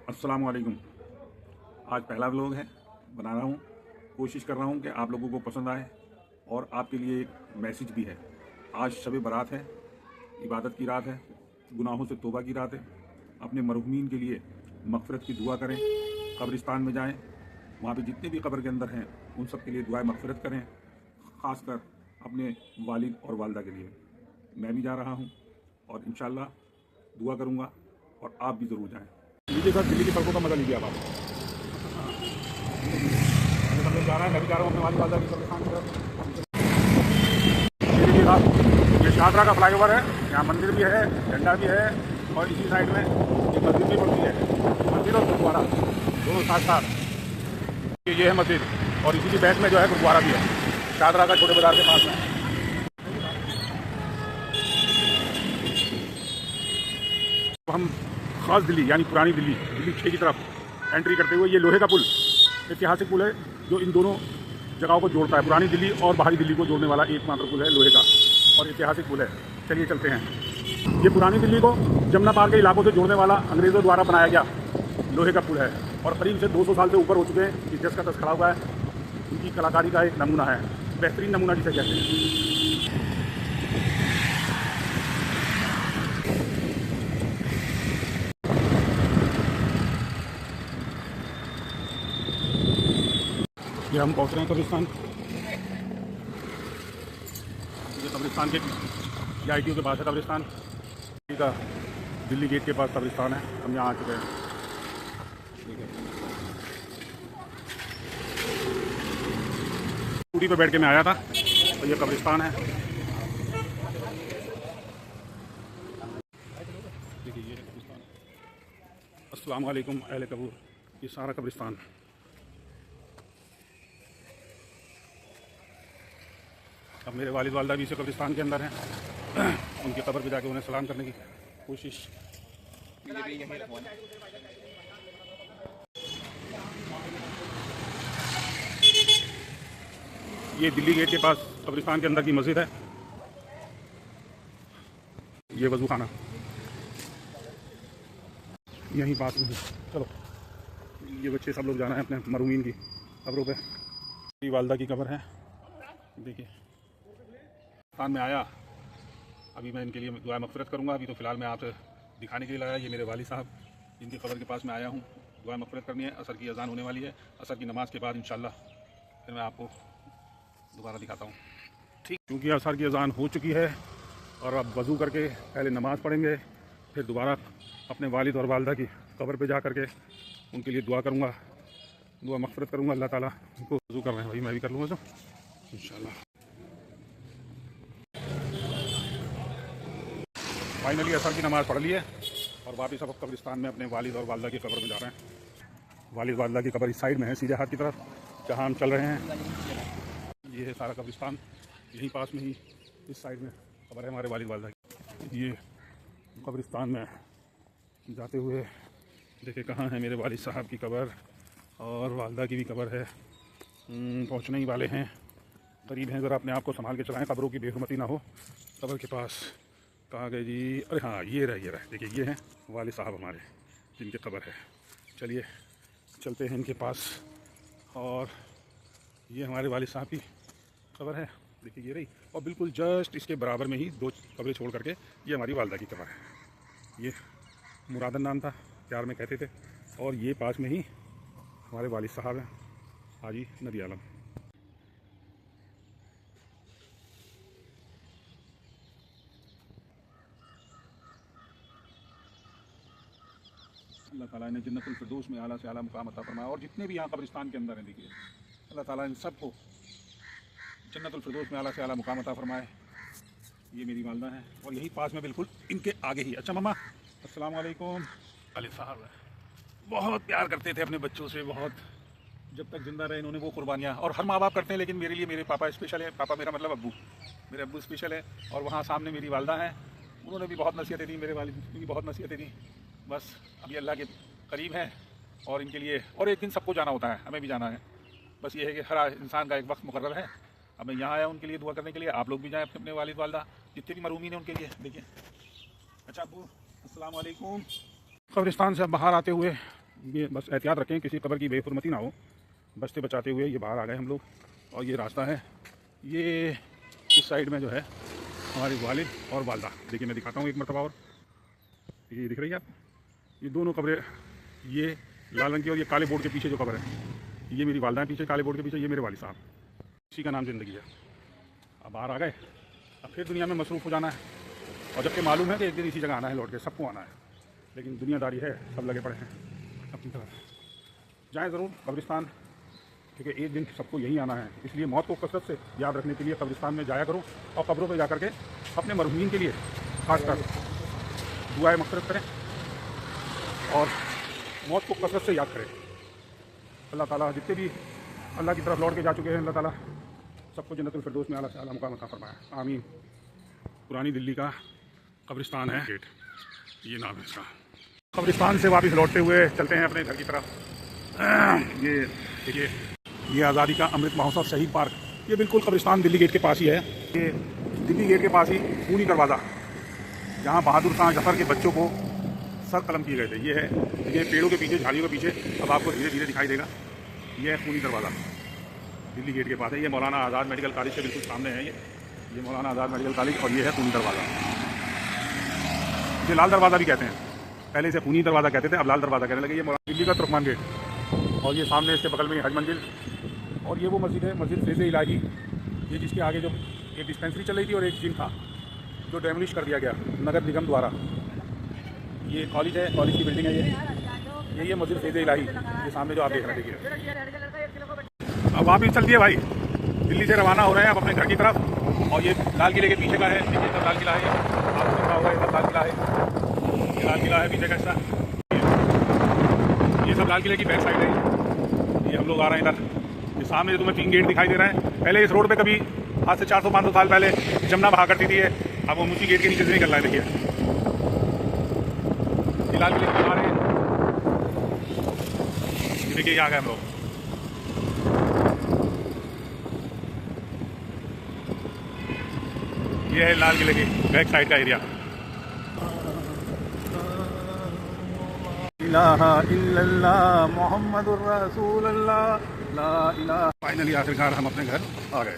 अस्सलाम वालेकुम। आज पहला व्लॉग है, बना रहा हूँ। कोशिश कर रहा हूँ कि आप लोगों को पसंद आए और आपके लिए एक मैसेज भी है। आज शब बारात है, इबादत की रात है, गुनाहों से तौबा की रात है। अपने मरहूमीन के लिए मग़फ़िरत की दुआ करें, कब्रिस्तान में जाएं, वहाँ पे जितने भी कब्र के अंदर हैं उन सब के लिए दुआए मग़फ़िरत करें, ख़ासकर अपने वालिद और वालदा के लिए। मैं भी जा रहा हूँ और इंशाअल्लाह दुआ करूँगा और आप भी ज़रूर जाएँ। लीजिए सर, दिल्ली की सड़कों का मज़ा लीजिए आप। सब लोग जा रहे हैं, मैं भी जा रहा हूँ अपने वालिद वालदा की कब्रिस्तान की तरफ। ये देखिए साहब, ये शाहदरा का फ्लाईओवर है, यहाँ मंदिर भी है, झंडा भी है और इसी साइड में ये मस्जिद भी पड़ती है। मस्जिद और गुरुद्वारा दोनों साथ साथ। ये है मस्जिद और इसी की बैक में जो है गुरुद्वारा भी है, शाहदरा का छोटे बाजार के पास में। तो हम खास दिल्ली यानी पुरानी दिल्ली 6 की तरफ एंट्री करते हुए, ये लोहे का पुल, ऐतिहासिक पुल है जो इन दोनों जगहों को जोड़ता है। पुरानी दिल्ली और बाहरी दिल्ली को जोड़ने वाला एकमात्र पुल है लोहे का और ऐतिहासिक पुल है। चलिए चलते हैं। ये पुरानी दिल्ली को जमुना पार के इलाकों से जोड़ने वाला अंग्रेज़ों द्वारा बनाया गया लोहे का पुल है और करीब से 200 साल से ऊपर हो चुके हैं। इस का दस खड़ा हुआ है, उनकी कलाकारी का एक नमूना है, बेहतरीन नमूना जिसे कहते हैं। ये हम पहुँच रहे हैं कब्रिस्तान। ये कब्रिस्तान के ITO के पास है कब्रिस्तान का, दिल्ली गेट के पास कब्रिस्तान है। हम यहाँ आ चुके हैं। ठीक है, स्कूटी पे बैठ के मैं आया था और ये कब्रिस्तान है। देखिए ये कब्रिस्तान। अस्सलाम वालेकुम अहले कबूर। ये सारा कब्रिस्तान। अब मेरे वालिद वालदा भी इस कब्रिस्तान के अंदर हैं। उनकी कब्र पे जाके उन्हें सलाम करने की कोशिश। ये दिल्ली गेट के पास कब्रिस्तान के अंदर की मस्जिद है। ये वज़ू खाना यहीं पास में। चलो, ये बच्चे सब लोग जाना है अपने मरहूमीन की कब्रों पे। मेरी वालदा की कब्र है, देखिए। पाकिस्तान में आया, अभी मैं इनके लिए दुआ मग़फ़िरत करूँगा। अभी तो फ़िलहाल मैं आपसे दिखाने के लिए लाया। ये मेरे वालिद साहब, इनकी कब्र के पास में आया हूँ, दुआ मग़फ़िरत करनी है। असर की अज़ान होने वाली है, असर की नमाज़ के बाद इंशाअल्लाह फिर मैं आपको दोबारा दिखाता हूँ। ठीक, क्योंकि असर की अज़ान हो चुकी है और अब वज़ू करके पहले नमाज़ पढ़ेंगे, फिर दोबारा अपने वालिद और वालदा की कब्र पे जा करके उनके लिए दुआ करूँगा, दुआ मग़फ़िरत करूँगा। अल्लाह ताला उनको वज़ू कर रहे हैं भाई, मैं भी कर लूँगा तो इंशाअल्लाह। फाइनली असर की नमाज़ पढ़ ली है और वापस अब कब्रिस्तान में अपने वालिद और वालदा की कब्र में जा रहे हैं। वालिद वालदा की कब्र इस साइड में है, सीधे हाथ की तरफ जहाँ हम चल रहे हैं। ये है सारा कब्रिस्तान, यहीं पास में ही इस साइड में कब्र है हमारे वालिद वालदा की। ये कब्रिस्तान में जाते हुए देखे कहाँ है मेरे वालिद साहब की कब्र और वालदा की भी कब्र है। पहुँचने ही वाले हैं, करीब हैं। ज़रा अपने आप को संभाल के चलाएँ, कब्रों की बेहुरमती ना हो। कब्र के पास कहाँ गए जी? अरे हाँ, ये रहे देखिए, ये हैं वालिद साहब हमारे जिनकी कब्र है। चलिए चलते हैं इनके पास। और ये हमारे वालिद साहब की कब्र है, देखिए ये रही। और बिल्कुल जस्ट इसके बराबर में ही 2 कब्रें छोड़ करके ये हमारी वालदा की कब्र है। ये मुरादन नाम था, प्यार में कहते थे। और ये पास में ही हमारे वालिद साहब हैं, हाजी नबी आलम। अल्लाह ताला ने जन्नतुल फिरदौस में आला से आला मुकाम अता फरमाया। और जितने भी यहाँ कब्रिस्तान के अंदर हैं, देखिए अल्लाह ताला इन सबको जन्नतुल फिरदौस में आला से आला मुकाम अता फरमाए। ये मेरी वालदा है और यही पास में बिल्कुल इनके आगे ही। अच्छा मम्मा, अस्सलाम वालेकुम। वालिद साहब बहुत प्यार करते थे अपने बच्चों से, बहुत। जब तक जिंदा रहे इन्होंने वो कुर्बानियाँ, और हर माँ बाप करते हैं, लेकिन मेरे लिए मेरे पापा स्पेशल है। पापा मेरा मतलब अब्बू, मेरे अब्बू स्पेशल है। और वहाँ सामने मेरी वालदा हैं, उन्होंने भी बहुत नसीहतें दी, मेरे वालिद ने भी बहुत नसीहतें दी। बस अभी अल्लाह के करीब हैं और इनके लिए, और एक दिन सबको जाना होता है, हमें भी जाना है। बस ये है कि हर इंसान का एक वक्त मुकर्रर है। अब मैं यहाँ आया उनके लिए दुआ करने के लिए। आप लोग भी जाएँ अपने वालिद वालदा जितने भी मरूमीन हैं उनके लिए। देखिए, अच्छा अब्बू अस्सलाम वालेकुम। कब्रिस्तान से बाहर आते हुए ये बस एहतियात रखें, किसी कब्र की बेहुरमती ना हो। बचते बचाते हुए ये बाहर आ गए हम लोग। और ये रास्ता है, ये इस साइड में जो है हमारे वालिद और वालदा। देखिए मैं दिखाता हूँ एक मरतबा और। ये दिख रही है आप, ये दोनों कब्रें, ये लाल रंग की और ये काले बोर्ड के पीछे जो कब्र है, ये मेरी वालदा है पीछे काले बोर्ड के पीछे, ये मेरे वालिद साहब। इसी का नाम ज़िंदगी है। अब बाहर आ गए, अब फिर दुनिया में मसरूफ़ हो जाना है। और जबकि मालूम है कि एक दिन इसी जगह आना है, लौट के सबको आना है, लेकिन दुनियादारी है, सब लगे पड़े हैं अपनी तरफ। जाएँ ज़रूर कब्रिस्तान, क्योंकि एक दिन सबको यहीं आना है। इसलिए मौत को कसरत से याद रखने के लिए कब्रिस्तान में जाया करो और कब्रों पे जा कर के अपने मरहूमीन के लिए खासकर दुआएं मग़फ़िरत करें और मौत को कसरत से याद करें। अल्लाह ताला जितने भी अल्लाह की तरफ लौट के जा चुके हैं, अल्लाह ताला सबको जन्नतुल फिरदौस में आला से आला मुकाम अता फरमाए, आमीन। पुरानी दिल्ली का कब्रिस्तान है गेट, ये नाम है इसका। कब्रिस्तान से वापस लौटते हुए चलते हैं अपने घर की तरफ। ये देखिए, ये आज़ादी का अमृत महोत्सव शहीद पार्क, ये बिल्कुल कब्रिस्तान दिल्ली गेट के पास ही है। ये दिल्ली गेट के पास ही खूनी दरवाज़ा, जहाँ बहादुर शाह जफर के बच्चों को सर कलम किए गए थे, ये है। ये पेड़ों के पीछे, झाड़ियों के पीछे, अब आपको धीरे धीरे दिखाई देगा। ये है खूनी दरवाज़ा, दिल्ली गेट के पास है। ये मौलाना आज़ाद मेडिकल कॉलेज के बिल्कुल सामने है। ये मौलाना आज़ाद मेडिकल कॉलेज और ये है खूनी दरवाज़ा। ये लाल दरवाज़ा भी कहते हैं, पहले इसे खूनी दरवाज़ा कहते थे, अब लाल दरवाज़ा कहने लगे। ये दिल्ली का तुर्कमान गेट, और ये सामने इसके बगल में हज मंजिल, और ये वो मस्जिद है, मस्जिद फैज़ इलाही, ये जिसके आगे जो एक डिस्पेंसरी चल रही थी और एक जिम था, जो डेमोलिश कर दिया गया नगर निगम द्वारा। ये कॉलेज है, कॉलेज की बिल्डिंग है ये मस्जिद फैज़ इलाही, ये सामने जो आप देख रहे हैं। देखिए अब वापस चल दिए भाई, दिल्ली से रवाना हो रहे हैं अब अपने घर की तरफ। और ये लाल किले के पीछे का है, देखिए सब लाल किला है, आपको दिख रहा होगा, ये सब लाल किला है, ये लाल किला है पीछे का हिस्सा। ये सब लाल किले की बैक साइड है। ये हम लोग आ रहे हैं इधर। ये सामने जो तुम्हें 3 गेट दिखाई दे रहा है, पहले इस रोड पे कभी आज से 400-500 साल पहले जमुना बहा करती थी, अब हम उसी गेट के नीचे से निकल रहे हैं। देखिए ये लाल किले के आ रहे हैं, देखिए ये आ गए हम लोग। ये है लाल किले की बैक साइड का एरिया। इलाहा इल्लल्लाह मुहम्मदुर रसूलुल्लाह ला इलाहा। फाइनली आखिरकार हम अपने घर आ गए।